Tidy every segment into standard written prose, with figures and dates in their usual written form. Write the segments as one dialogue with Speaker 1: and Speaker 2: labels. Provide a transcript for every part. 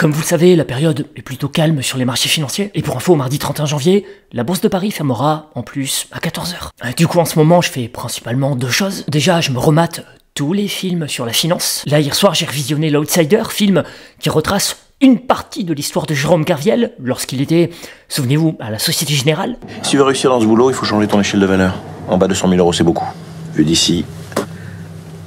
Speaker 1: Comme vous le savez, la période est plutôt calme sur les marchés financiers. Et pour info, mardi 31 janvier, la bourse de Paris fermera en plus à 14 h. Du coup, en ce moment, je fais principalement deux choses. Déjà, je me remate tous les films sur la finance. Là, hier soir, j'ai revisionné L'Outsider, film qui retrace une partie de l'histoire de Jérôme Kerviel lorsqu'il était, souvenez-vous, à la Société Générale.
Speaker 2: Si tu veux réussir dans ce boulot, il faut changer ton échelle de valeur. En bas de 100 000 €, c'est beaucoup. Vu d'ici,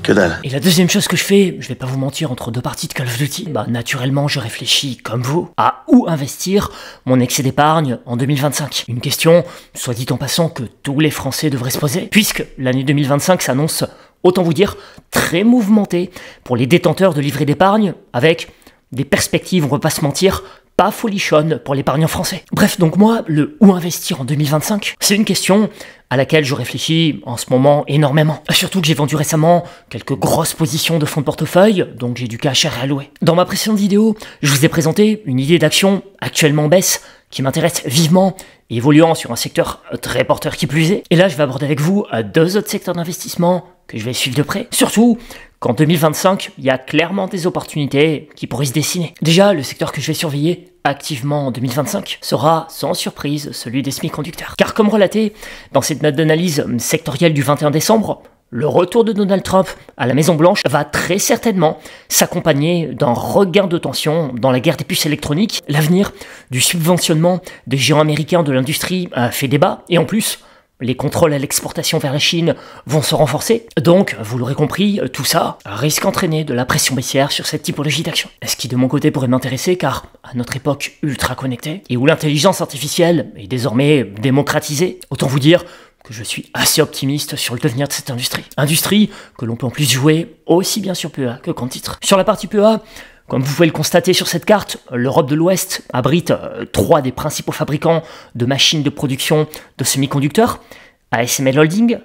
Speaker 2: que dalle.
Speaker 1: Et la deuxième chose que je fais, je vais pas vous mentir, entre deux parties de Call of Duty, naturellement, je réfléchis, comme vous, à où investir mon excès d'épargne en 2025. Une question, soit dit en passant, que tous les Français devraient se poser, puisque l'année 2025 s'annonce, autant vous dire, très mouvementée pour les détenteurs de livrets d'épargne, avec des perspectives, on va pas se mentir, pas folichonnes pour l'épargnant français. Bref, donc moi, le où investir en 2025, c'est une question à laquelle je réfléchis en ce moment énormément. Surtout que j'ai vendu récemment quelques grosses positions de fonds de portefeuille, donc j'ai du cash à réallouer. Dans ma précédente vidéo, je vous ai présenté une idée d'action actuellement en baisse qui m'intéresse vivement et évoluant sur un secteur très porteur qui plus est. Et là, je vais aborder avec vous deux autres secteurs d'investissement que je vais suivre de près. Surtout qu'en 2025, il y a clairement des opportunités qui pourraient se dessiner. Déjà, le secteur que je vais surveiller activement en 2025 sera sans surprise celui des semi-conducteurs. Car comme relaté dans cette note d'analyse sectorielle du 21 décembre, le retour de Donald Trump à la Maison-Blanche va très certainement s'accompagner d'un regain de tension dans la guerre des puces électroniques. L'avenir du subventionnement des géants américains de l'industrie fait débat, et en plus, les contrôles à l'exportation vers la Chine vont se renforcer. Donc, vous l'aurez compris, tout ça risque d'entraîner de la pression baissière sur cette typologie d'action. Ce qui de mon côté pourrait m'intéresser, car à notre époque ultra connectée, et où l'intelligence artificielle est désormais démocratisée, autant vous dire que je suis assez optimiste sur le devenir de cette industrie. Industrie que l'on peut en plus jouer aussi bien sur PEA que qu'en titre. Sur la partie PEA, comme vous pouvez le constater sur cette carte, l'Europe de l'Ouest abrite trois des principaux fabricants de machines de production de semi-conducteurs, ASML Holding,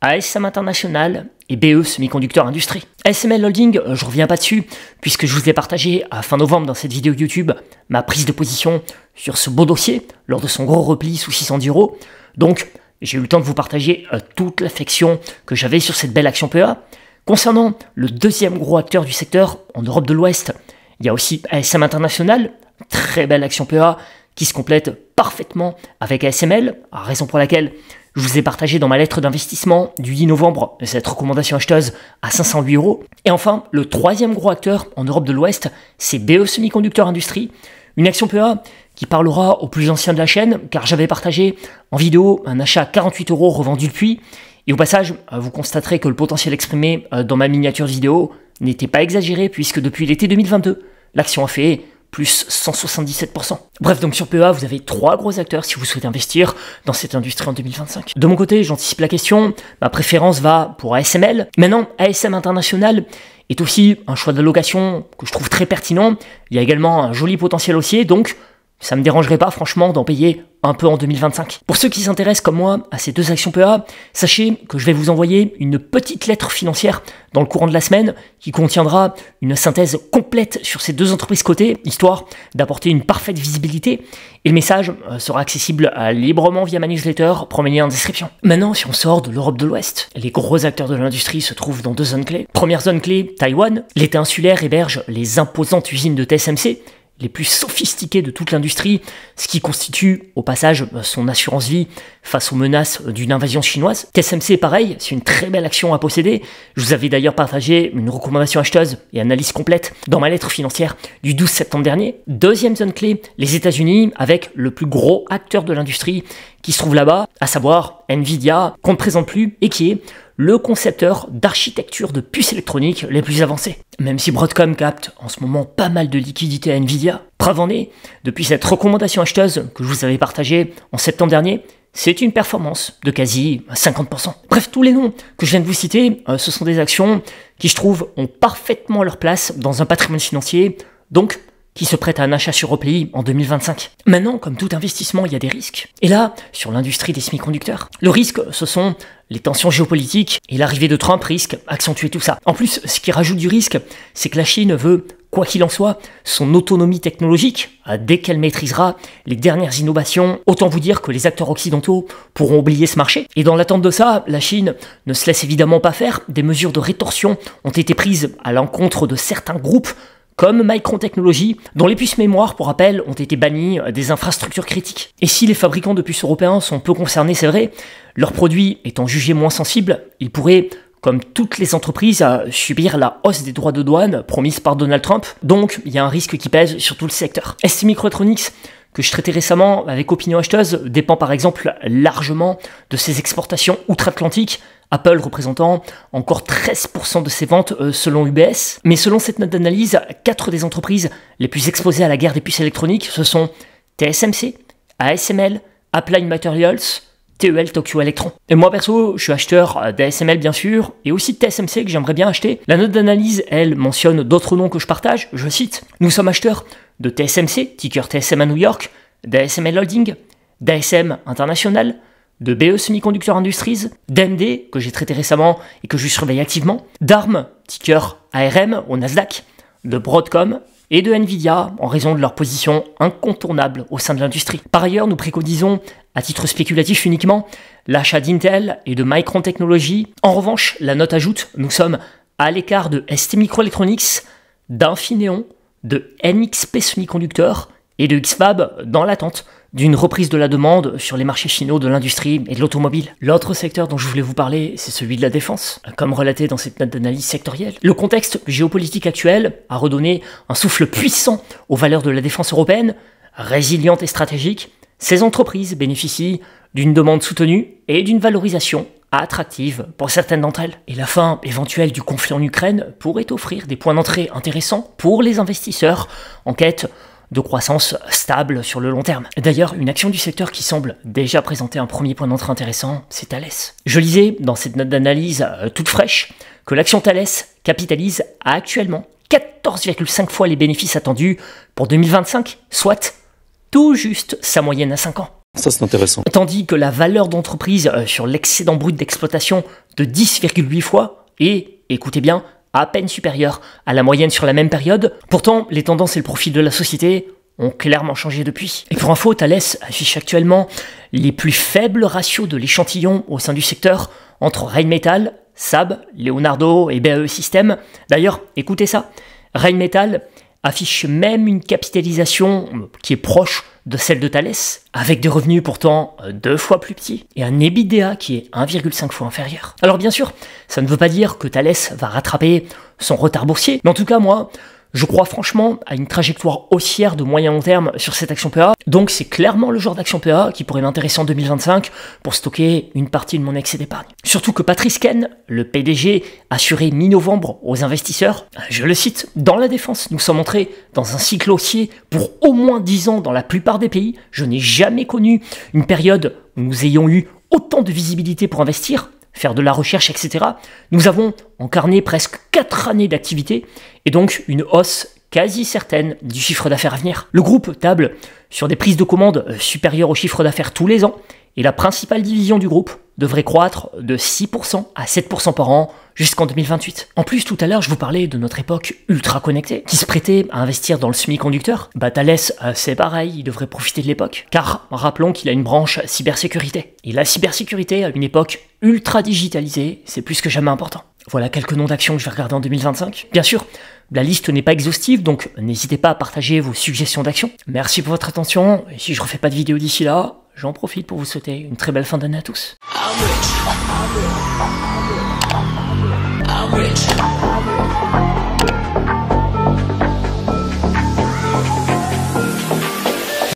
Speaker 1: ASM International et BE Semiconducteur Industrie. ASML Holding, je reviens pas dessus, puisque je vous ai partagé à fin novembre dans cette vidéo YouTube ma prise de position sur ce beau dossier lors de son gros repli sous 610 €. Donc, j'ai eu le temps de vous partager toute l'affection que j'avais sur cette belle action PEA. Concernant le deuxième gros acteur du secteur en Europe de l'Ouest, il y a aussi ASM International, très belle action PEA qui se complète parfaitement avec ASML, raison pour laquelle je vous ai partagé dans ma lettre d'investissement du 10 novembre cette recommandation acheteuse à 508 €. Et enfin, le troisième gros acteur en Europe de l'Ouest, c'est BE Semiconducteur Industrie, une action PEA qui parlera aux plus anciens de la chaîne, car j'avais partagé en vidéo un achat à 48 € revendu depuis. Et au passage, vous constaterez que le potentiel exprimé dans ma miniature vidéo n'était pas exagéré, puisque depuis l'été 2022, l'action a fait plus 177%. Bref, donc sur PEA, vous avez trois gros acteurs si vous souhaitez investir dans cette industrie en 2025. De mon côté, j'anticipe la question, ma préférence va pour ASML. Maintenant, ASM International est aussi un choix d'allocation que je trouve très pertinent. Il y a également un joli potentiel haussier, donc ça me dérangerait pas franchement d'en payer un peu en 2025. Pour ceux qui s'intéressent comme moi à ces deux actions PEA, sachez que je vais vous envoyer une petite lettre financière dans le courant de la semaine qui contiendra une synthèse complète sur ces deux entreprises cotées, histoire d'apporter une parfaite visibilité. Et le message sera accessible librement via ma newsletter, premier lien en description. Maintenant, si on sort de l'Europe de l'Ouest, les gros acteurs de l'industrie se trouvent dans deux zones clés. Première zone clé, Taïwan. L'État insulaire héberge les imposantes usines de TSMC, les plus sophistiqués de toute l'industrie, ce qui constitue au passage son assurance vie face aux menaces d'une invasion chinoise. TSMC, pareil, c'est une très belle action à posséder. Je vous avais d'ailleurs partagé une recommandation acheteuse et analyse complète dans ma lettre financière du 12 septembre dernier. Deuxième zone clé, les États-Unis, avec le plus gros acteur de l'industrie qui se trouve là-bas, à savoir Nvidia, qu'on ne présente plus et qui est le concepteur d'architecture de puces électroniques les plus avancées. Même si Broadcom capte en ce moment pas mal de liquidités à Nvidia, preuve en est, depuis cette recommandation acheteuse que je vous avais partagée en septembre dernier, c'est une performance de quasi 50%. Bref, tous les noms que je viens de vous citer, ce sont des actions qui, je trouve, ont parfaitement leur place dans un patrimoine financier, donc qui se prête à un achat sur repli en 2025. Maintenant, comme tout investissement, il y a des risques. Et là, sur l'industrie des semi-conducteurs, le risque, ce sont les tensions géopolitiques et l'arrivée de Trump risque d'accentuer tout ça. En plus, ce qui rajoute du risque, c'est que la Chine veut, quoi qu'il en soit, son autonomie technologique dès qu'elle maîtrisera les dernières innovations. Autant vous dire que les acteurs occidentaux pourront oublier ce marché. Et dans l'attente de ça, la Chine ne se laisse évidemment pas faire. Des mesures de rétorsion ont été prises à l'encontre de certains groupes comme Micron Technology, dont les puces mémoire, pour rappel, ont été bannies des infrastructures critiques. Et si les fabricants de puces européens sont peu concernés, c'est vrai, leurs produits étant jugés moins sensibles, ils pourraient, comme toutes les entreprises, subir la hausse des droits de douane promise par Donald Trump. Donc, il y a un risque qui pèse sur tout le secteur. STMicroelectronics, que je traitais récemment avec Opinion Acheteuse, dépend par exemple largement de ses exportations outre-Atlantique, Apple représentant encore 13% de ses ventes selon UBS. Mais selon cette note d'analyse, 4 des entreprises les plus exposées à la guerre des puces électroniques, ce sont TSMC, ASML, Applied Materials, TEL Tokyo Electron. Et moi perso, je suis acheteur d'ASML bien sûr, et aussi de TSMC que j'aimerais bien acheter. La note d'analyse, elle, mentionne d'autres noms que je partage, je cite « Nous sommes acheteurs de TSMC, ticker TSM à New York, d'ASML Holding, d'ASM International, de BE Semiconductor Industries, d'AMD, que j'ai traité récemment et que je surveille activement, d'ARM, ticker ARM au Nasdaq, de Broadcom, et de Nvidia en raison de leur position incontournable au sein de l'industrie. Par ailleurs, nous préconisons, à titre spéculatif uniquement, l'achat d'Intel et de Micron Technology. En revanche, la note ajoute, nous sommes à l'écart de STMicroelectronics, d'Infineon, de NXP Semiconductor et de XFAB dans l'attente d'une reprise de la demande sur les marchés finaux de l'industrie et de l'automobile. L'autre secteur dont je voulais vous parler, c'est celui de la défense. Comme relaté dans cette note d'analyse sectorielle, le contexte géopolitique actuel a redonné un souffle puissant aux valeurs de la défense européenne, résiliente et stratégique. Ces entreprises bénéficient d'une demande soutenue et d'une valorisation attractive pour certaines d'entre elles. Et la fin éventuelle du conflit en Ukraine pourrait offrir des points d'entrée intéressants pour les investisseurs en quête de croissance stable sur le long terme. D'ailleurs, une action du secteur qui semble déjà présenter un premier point d'entrée intéressant, c'est Thales. Je lisais dans cette note d'analyse toute fraîche que l'action Thales capitalise actuellement 14,5 fois les bénéfices attendus pour 2025, soit tout juste sa moyenne à 5 ans.
Speaker 3: Ça, c'est intéressant.
Speaker 1: Tandis que la valeur d'entreprise sur l'excédent brut d'exploitation de 10,8 fois est, écoutez bien, à peine supérieure à la moyenne sur la même période. Pourtant, les tendances et le profil de la société ont clairement changé depuis. Et pour info, Thales affiche actuellement les plus faibles ratios de l'échantillon au sein du secteur entre Rheinmetall, SAB, Leonardo et BAE Systems. D'ailleurs, écoutez ça, Rheinmetall affiche même une capitalisation qui est proche de celle de Thales, avec des revenus pourtant 2 fois plus petits, et un EBITDA qui est 1,5 fois inférieur. Alors bien sûr, ça ne veut pas dire que Thales va rattraper son retard boursier, mais en tout cas moi, je crois franchement à une trajectoire haussière de moyen long terme sur cette action PA, donc c'est clairement le genre d'action PA qui pourrait m'intéresser en 2025 pour stocker une partie de mon excès d'épargne. Surtout que Patrice Ken, le PDG, assurait mi-novembre aux investisseurs, je le cite, « Dans la défense, nous sommes entrés dans un cycle haussier pour au moins 10 ans dans la plupart des pays. Je n'ai jamais connu une période où nous ayons eu autant de visibilité pour investir, faire de la recherche, etc. Nous avons incarné presque 4 années d'activité et donc une hausse quasi certaine du chiffre d'affaires à venir. Le groupe table sur des prises de commandes supérieures au chiffre d'affaires tous les ans et la principale division du groupe devrait croître de 6% à 7% par an jusqu'en 2028. En plus, tout à l'heure, je vous parlais de notre époque ultra connectée qui se prêtait à investir dans le semi-conducteur. Thales, c'est pareil, il devrait profiter de l'époque. Car rappelons qu'il a une branche cybersécurité. Et la cybersécurité, à une époque ultra digitalisée, c'est plus que jamais important. Voilà quelques noms d'actions que je vais regarder en 2025. Bien sûr, la liste n'est pas exhaustive, donc n'hésitez pas à partager vos suggestions d'actions. Merci pour votre attention, et si je refais pas de vidéo d'ici là, j'en profite pour vous souhaiter une très belle fin d'année à tous. I'm rich.